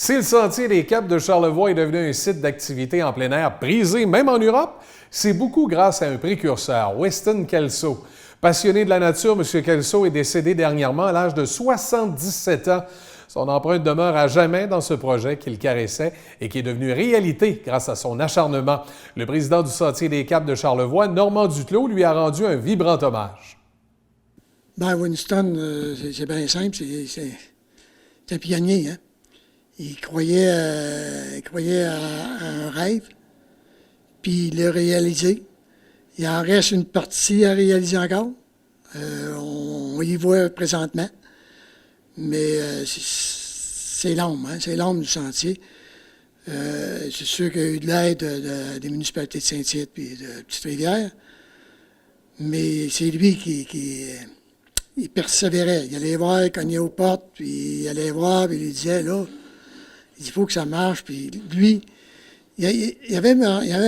Si le Sentier des Caps de Charlevoix est devenu un site d'activité en plein air prisé, même en Europe, c'est beaucoup grâce à un précurseur, Weston Kelso. Passionné de la nature, M. Kelso est décédé dernièrement à l'âge de 77 ans. Son empreinte demeure à jamais dans ce projet qu'il caressait et qui est devenu réalité grâce à son acharnement. Le président du Sentier des Caps de Charlevoix, Normand Duclos, lui a rendu un vibrant hommage. Ben, Winston, c'est bien simple, c'est un pionnier, hein? Il croyait à un rêve, puis il l'a réalisé. Il en reste une partie à réaliser encore. On y voit présentement. Mais c'est l'âme, hein? C'est l'âme du sentier. C'est sûr qu'il y a eu de l'aide des municipalités de Saint-Tite et de Petite-Rivière. Mais c'est lui qui il persévérait. Il allait voir, il cognait aux portes, puis il allait voir, puis il disait, là, il faut que ça marche. Puis lui, il avait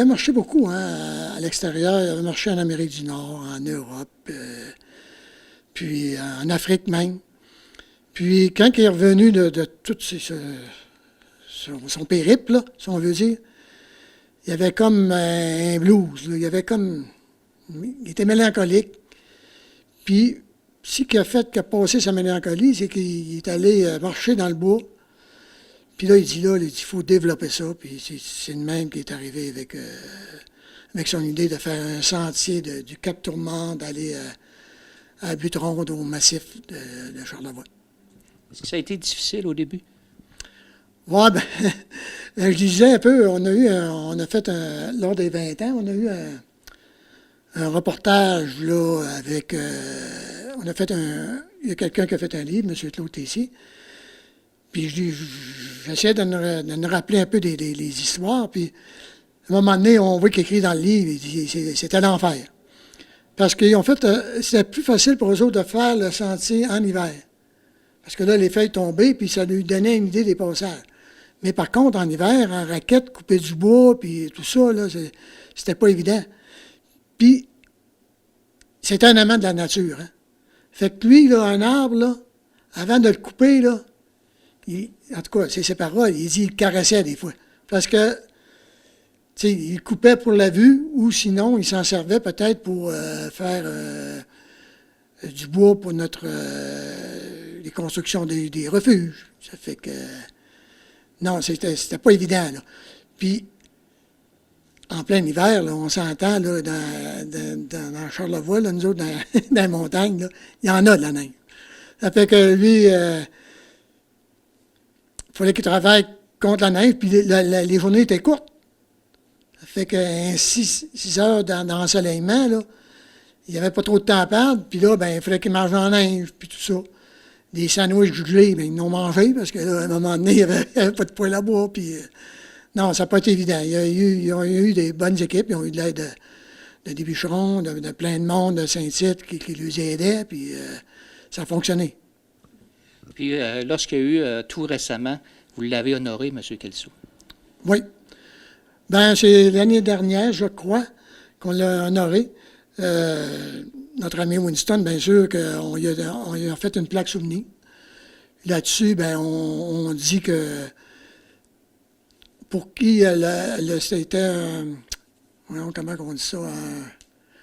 marché beaucoup, hein, à l'extérieur. Il avait marché en Amérique du Nord, en Europe, puis en Afrique même. Puis quand il est revenu de tout son périple, là, si on veut dire, il y avait comme un blues. Là. Il était mélancolique. Puis, ce qui a passé sa mélancolie, c'est qu'il est allé marcher dans le bois. Puis là, il faut développer ça. Puis c'est le même qui est arrivé avec son idée de faire un sentier du Cap Tourmente, d'aller à Butte-Ronde, au massif de Charlevoix. Est-ce que ça a été difficile au début? Oui, ben, je disais un peu, lors des 20 ans, on a eu un reportage là avec, il y a quelqu'un qui a fait un livre, M. Claude Tessier, puis j'essayais de nous rappeler un peu des histoires, puis à un moment donné, on voit qu'il écrit dans le livre, il dit, c'était l'enfer. Parce qu'en fait, c'était plus facile pour eux autres de faire le sentier en hiver. Parce que là, les feuilles tombaient, puis ça lui donnait une idée des passages. Mais par contre, en hiver, en raquette, couper du bois, puis tout ça, là, c'était pas évident. Puis, c'était un amant de la nature. Hein? Fait que lui, là, un arbre, là, avant de le couper, là, en tout cas, c'est ses paroles, il dit qu'il caressait des fois. Parce que, tu sais, il coupait pour la vue, ou sinon, il s'en servait peut-être pour faire du bois pour les constructions des refuges. Ça fait que, non, c'était pas évident, là. Puis, en plein hiver, là, on s'entend, là, dans Charlevoix, là, nous autres, dans les montagnes, là, il y en a de la neige. Ça fait que lui, il fallait qu'il travaille contre la neige, puis les journées étaient courtes. Ça fait que 6 heures d'ensoleillement, là, il n'y avait pas trop de temps à perdre, puis là, ben, il fallait qu'il mange en neige, puis tout ça. Des sandwichs gelés, bien, ils l'ont mangé, parce que là, à un moment donné, il n'y avait pas de poêle à bois, puis non, ça n'a pas été évident. Ils ont eu des bonnes équipes, ils ont eu de l'aide de des bûcherons, de plein de monde de Saint-Tite qui les aidait, puis ça a fonctionné. Puis, lorsqu'il y a eu tout récemment, vous l'avez honoré, M. Kelso. Oui. Ben, c'est l'année dernière, je crois, qu'on l'a honoré. Notre ami Winston, bien sûr, qu'on lui a fait une plaque souvenir. Là-dessus, ben, on dit que pour qui c'était comment on dit ça,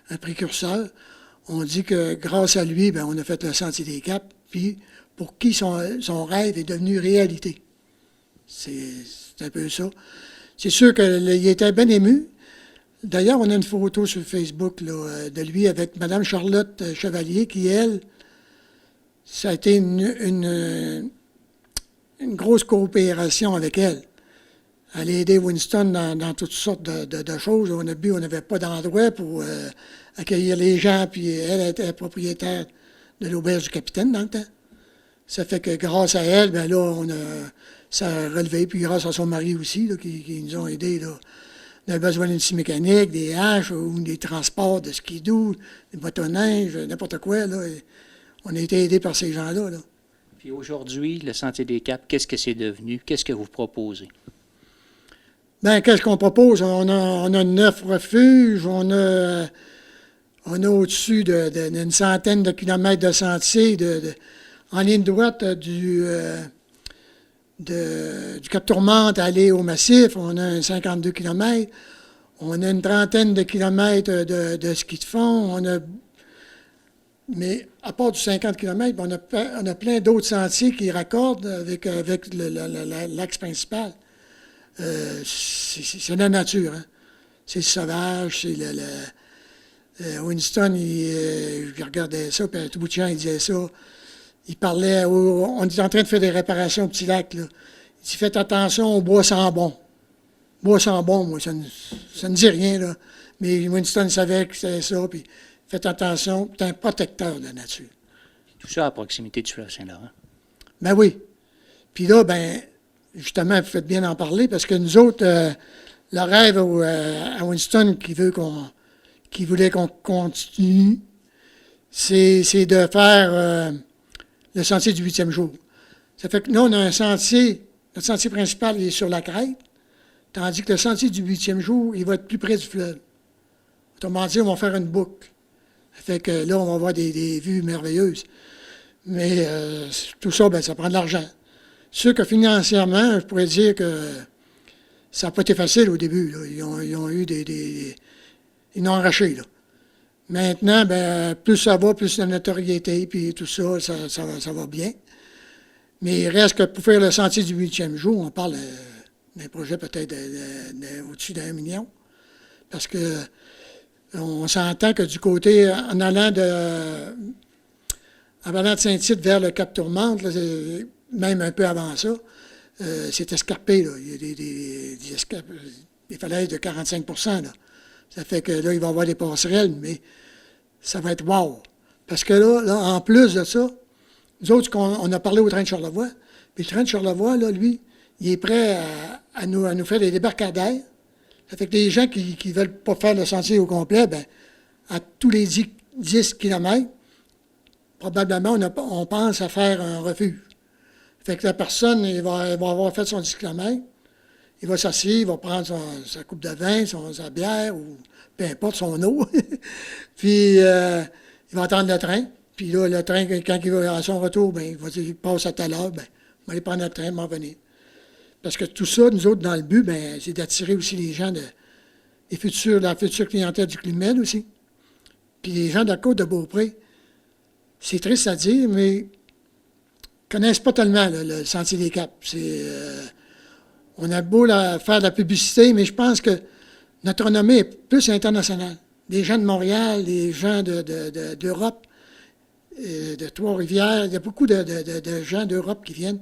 un précurseur, on dit que grâce à lui, ben, on a fait le Sentier des Caps, puis pour qui son rêve est devenu réalité. C'est un peu ça. C'est sûr qu'il était bien ému. D'ailleurs, on a une photo sur Facebook là, de lui avec Mme Charlotte Chevalier, qui, elle, ça a été une grosse coopération avec elle. Elle a aidé Winston dans toutes sortes de choses. On n'avait pas d'endroit pour accueillir les gens, puis elle était propriétaire de l'auberge du capitaine dans le temps. Ça fait que grâce à elle, ben là, ça a relevé, puis grâce à son mari aussi, là, qui nous ont aidés, là. On avait besoin d'une scie mécanique, des haches ou des transports de skidoo, des bâtonneiges, n'importe quoi. Là. On a été aidés par ces gens-là. Là. Puis aujourd'hui, le Sentier des Caps, qu'est-ce que c'est devenu? Qu'est-ce que vous proposez? Bien, qu'est-ce qu'on propose? On a 9 refuges, on a au-dessus d'une centaine de kilomètres de sentiers en ligne droite du Cap Tourmente à aller au Massif. On a un 52 km. On a une trentaine de kilomètres de ski de fond. Mais à part du 50 km, on a plein d'autres sentiers qui raccordent avec l'axe principal. C'est la nature. Hein. C'est sauvage. C'est Winston, il regardait ça, puis à tout bout de champ, il disait ça. Il parlait, on est en train de faire des réparations au petit lac. Là. Il dit, faites attention au bois sans bon. Bois sans bon, moi, ça ne dit rien, là. Mais Winston savait que c'était ça, puis faites attention, c'est un protecteur de la nature. Tout ça à proximité du fleuve Saint-Laurent. Ben oui. Puis là, justement, vous faites bien en parler, parce que nous autres, le rêve à Winston qui voulait qu'on continue, c'est de faire le sentier du 8e jour. Ça fait que nous, on a un sentier, notre sentier principal, il est sur la crête, tandis que le sentier du 8e jour, il va être plus près du fleuve. Autrement dit, on va faire une boucle. Ça fait que là, on va avoir des vues merveilleuses. Mais tout ça, ça prend de l'argent. Sûr que financièrement, je pourrais dire que ça n'a pas été facile au début. Là. Ils ont eu ils n'ont arraché. Là. Maintenant, plus ça va, plus la notoriété, puis tout ça, ça va bien. Mais il reste que pour faire le sentier du 8e jour, on parle d'un projet peut-être au-dessus d'1 million. Parce que on s'entend que du côté, en allant de Saint-Tite vers le Cap Tourmente, là, même un peu avant ça, c'est escarpé. Là. Il y a des falaises de 45 %. Là. Ça fait que là, il va y avoir des passerelles, mais ça va être wow. Parce que là, en plus de ça, nous autres, on a parlé au train de Charlevoix, puis le train de Charlevoix, là, lui, il est prêt à nous faire des débarcadères. Ça fait que les gens qui ne veulent pas faire le sentier au complet, à tous les 10 km, probablement, on pense à faire un refuge. Ça fait que la personne, il va avoir fait son 10 km, il va s'asseoir, il va prendre sa coupe de vin, sa bière, ou peu importe, son eau. Puis, il va attendre le train. Puis là, le train, quand il va à son retour, il va dire, il passe à telle heure, on va aller prendre le train, m'en venir. Parce que tout ça, nous autres, dans le but, c'est d'attirer aussi les gens de la future clientèle du Club aussi. Puis les gens de la côte de Beaupré, c'est triste à dire, mais ils ne connaissent pas tellement le Sentier des Caps. On a beau faire de la publicité, mais je pense que notre renommée est plus internationale. Des gens de Montréal, des gens d'Europe, de Trois-Rivières, il y a beaucoup de gens d'Europe qui viennent.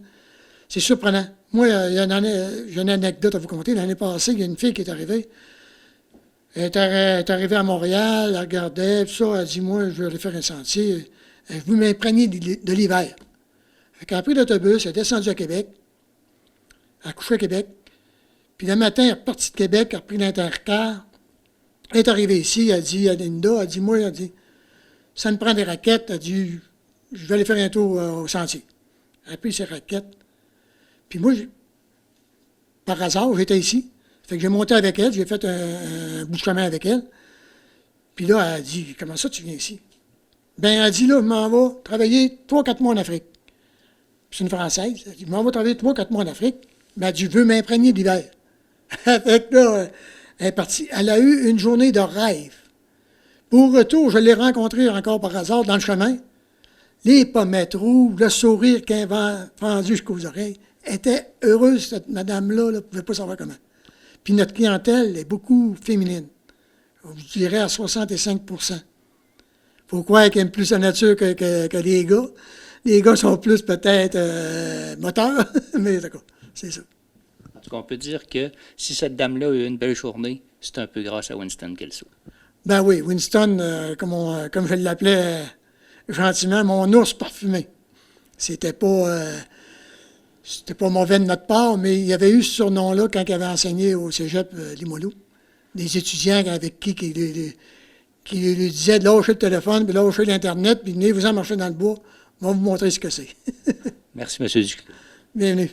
C'est surprenant. Moi, j'ai une anecdote à vous conter. L'année passée, il y a une fille qui est arrivée. Elle est arrivée à Montréal, elle regardait, tout ça, elle dit, moi, je vais aller faire un sentier. Je veux m'imprégner de l'hiver. Elle a pris l'autobus, elle est descendue à Québec. Elle a couché à Québec. Puis le matin, elle est partie de Québec, elle a pris l'intercar. Elle est arrivée ici, elle dit à Linda, elle dit, ça me prend des raquettes. Elle dit, je vais aller faire un tour au sentier. Elle a pris ses raquettes. Puis moi, par hasard, j'étais ici. Fait que j'ai monté avec elle, j'ai fait un bout de chemin avec elle. Puis là, elle a dit, comment ça tu viens ici? Elle a dit, là, je m'en vais travailler 3-4 mois en Afrique. Puis c'est une Française. Elle a dit, je m'en vais travailler 3-4 mois en Afrique. Mais elle a dit, je veux m'imprégner d'hiver. Fait que là, elle est partie. Elle a eu une journée de rêve. Pour retour, je l'ai rencontrée encore par hasard dans le chemin. Les pommettes rouges, le sourire qu'elle a fendu jusqu'aux oreilles. Elle était heureuse, cette madame-là, ne pouvait pas savoir comment. Puis notre clientèle est beaucoup féminine. Je dirais à 65 %. Faut croire qu'elle aime plus la nature que les gars. Les gars sont plus peut-être moteurs, mais d'accord, c'est ça. En tout cas, on peut dire que si cette dame-là a eu une belle journée, c'est un peu grâce à Winston Kelso. Ben oui, Winston, comme je l'appelais gentiment, mon ours parfumé. C'était pas mauvais de notre part, mais il y avait eu ce surnom-là quand il avait enseigné au cégep Limoilou. Des étudiants avec qui lui disaient de lâcher le téléphone, puis lâcher l'Internet, puis venez vous en marcher dans le bois, on va vous montrer ce que c'est. Merci, M. Duclos. Bienvenue.